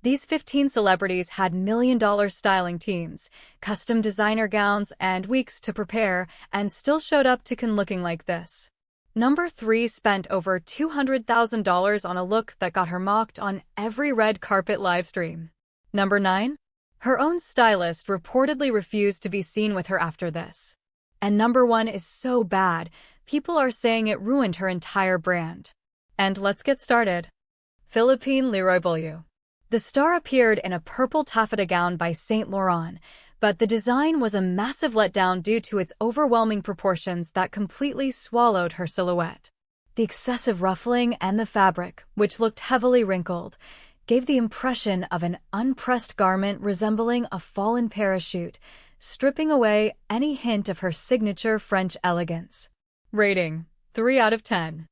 These 15 celebrities had million-dollar styling teams, custom designer gowns, and weeks to prepare, and still showed up to Cannes looking like this. Number 3 spent over $200,000 on a look that got her mocked on every red carpet livestream. Number 9. Her own stylist reportedly refused to be seen with her after this. And number 1 is so bad, people are saying it ruined her entire brand. And let's get started. Philippine Leroy-Beaulieu. The star appeared in a purple taffeta gown by Saint Laurent, but the design was a massive letdown due to its overwhelming proportions that completely swallowed her silhouette. The excessive ruffling and the fabric, which looked heavily wrinkled, gave the impression of an unpressed garment resembling a fallen parachute, stripping away any hint of her signature French elegance. Rating: 3 out of 10.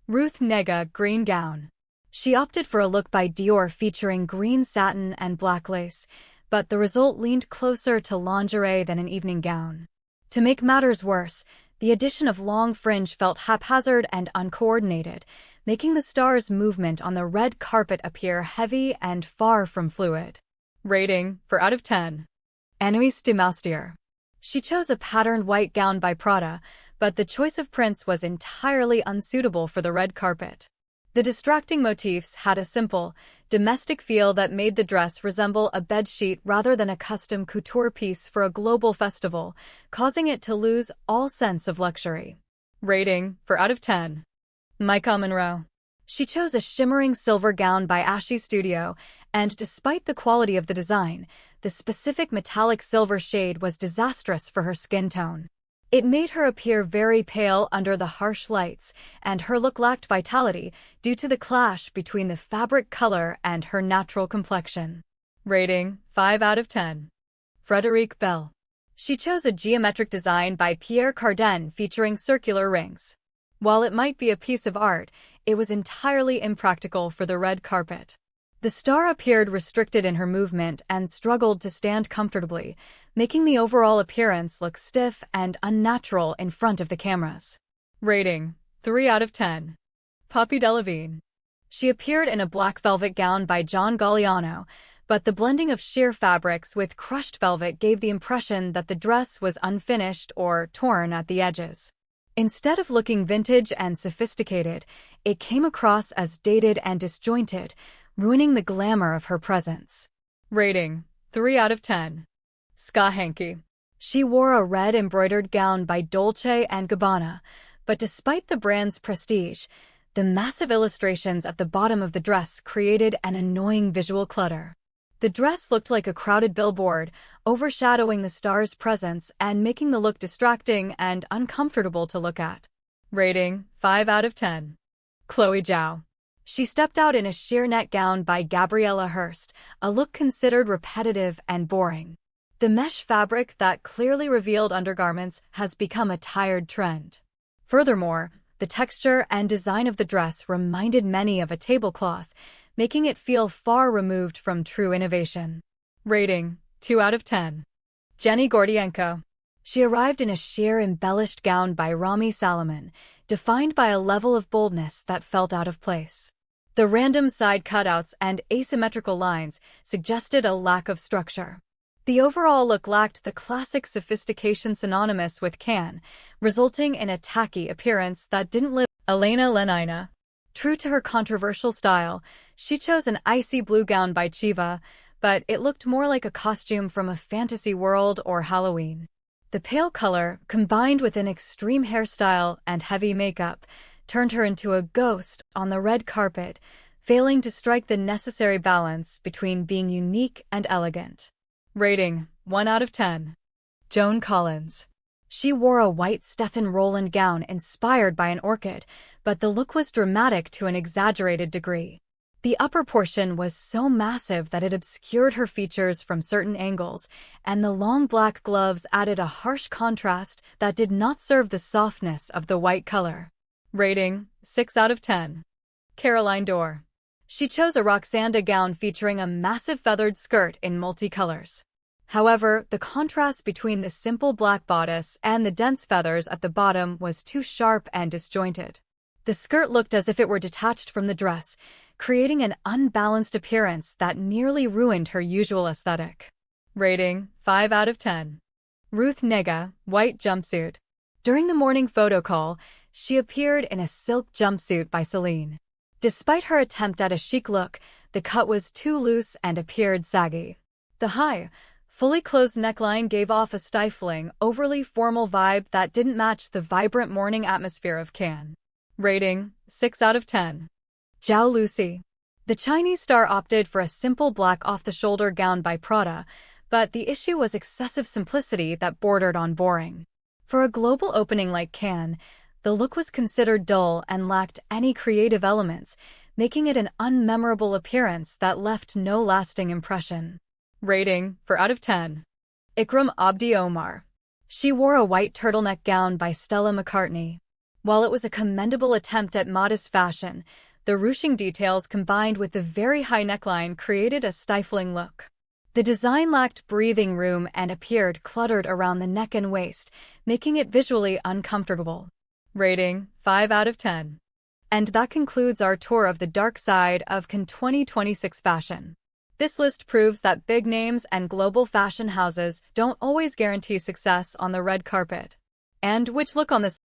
Ruth Negga green gown. She opted for a look by Daur featuring green satin and black lace, but the result leaned closer to lingerie than an evening gown. To make matters worse, the addition of long fringe felt haphazard and uncoordinated, making the star's movement on the red carpet appear heavy and far from fluid. Rating: 4 out of 10. Anaïs de Moustier. She chose a patterned white gown by Prada, but the choice of prints was entirely unsuitable for the red carpet. The distracting motifs had a simple, domestic feel that made the dress resemble a bedsheet rather than a custom couture piece for a global festival, causing it to lose all sense of luxury. Rating: 4 out of 10. Maika Monroe. She chose a shimmering silver gown by Ashley Studio, and despite the quality of the design, the specific metallic silver shade was disastrous for her skin tone. It made her appear very pale under the harsh lights, and her look lacked vitality due to the clash between the fabric color and her natural complexion. Rating: 5 out of 10. Frédérique Bel. She chose a geometric design by Pierre Cardin featuring circular rings. While it might be a piece of art, it was entirely impractical for the red carpet. The star appeared restricted in her movement and struggled to stand comfortably, making the overall appearance look stiff and unnatural in front of the cameras. Rating: 3 out of 10. Poppy Delevingne. She appeared in a black velvet gown by Joan Collins, but the blending of sheer fabrics with crushed velvet gave the impression that the dress was unfinished or torn at the edges. Instead of looking vintage and sophisticated, it came across as dated and disjointed, ruining the glamour of her presence. Rating: 3 out of 10. Ska Hanky. She wore a red embroidered gown by Dolce & Gabbana, but despite the brand's prestige, the massive illustrations at the bottom of the dress created an annoying visual clutter. The dress looked like a crowded billboard, overshadowing the star's presence and making the look distracting and uncomfortable to look at. Rating: 5 out of 10. Chloe Zhao. She stepped out in a sheer net gown by Gabriella Hearst, a look considered repetitive and boring. The mesh fabric that clearly revealed undergarments has become a tired trend. Furthermore, the texture and design of the dress reminded many of a tablecloth, making it feel far removed from true innovation. Rating: 2 out of 10. Jenny Gordienko. She arrived in a sheer embellished gown by Rami Salomon, defined by a level of boldness that felt out of place. The random side cutouts and asymmetrical lines suggested a lack of structure. The overall look lacked the classic sophistication synonymous with Cannes, resulting in a tacky appearance that didn't live. Elena Lenina. True to her controversial style, she chose an icy blue gown by Chiva, but it looked more like a costume from a fantasy world or Halloween. The pale color, combined with an extreme hairstyle and heavy makeup, turned her into a ghost on the red carpet, failing to strike the necessary balance between being unique and elegant. Rating: 1 out of 10. Joan Collins. She wore a white Stefan Roland gown inspired by an orchid, but the look was dramatic to an exaggerated degree. The upper portion was so massive that it obscured her features from certain angles, and the long black gloves added a harsh contrast that did not serve the softness of the white color. Rating: 6 out of 10. Caroline Daur. She chose a Roxanda gown featuring a massive feathered skirt in multicolors. However, the contrast between the simple black bodice and the dense feathers at the bottom was too sharp and disjointed. The skirt looked as if it were detached from the dress, creating an unbalanced appearance that nearly ruined her usual aesthetic. Rating: 5 out of 10. Ruth Negga, white jumpsuit. During the morning photo call, she appeared in a silk jumpsuit by Celine. Despite her attempt at a chic look, the cut was too loose and appeared saggy. The high, fully closed neckline gave off a stifling, overly formal vibe that didn't match the vibrant morning atmosphere of Cannes. Rating: 6 out of 10. Zhao Lusi. The Chinese star opted for a simple black off-the-shoulder gown by Prada, but the issue was excessive simplicity that bordered on boring. For a global opening like Cannes, the look was considered dull and lacked any creative elements, making it an unmemorable appearance that left no lasting impression. Rating: 4 out of 10. Ikram Abdi Omar. She wore a white turtleneck gown by Stella McCartney. While it was a commendable attempt at modest fashion, the ruching details combined with the very high neckline created a stifling look. The design lacked breathing room and appeared cluttered around the neck and waist, making it visually uncomfortable. Rating: 5 out of 10. And that concludes our tour of the dark side of Cannes 2026 fashion. This list proves that big names and global fashion houses don't always guarantee success on the red carpet. And which look on this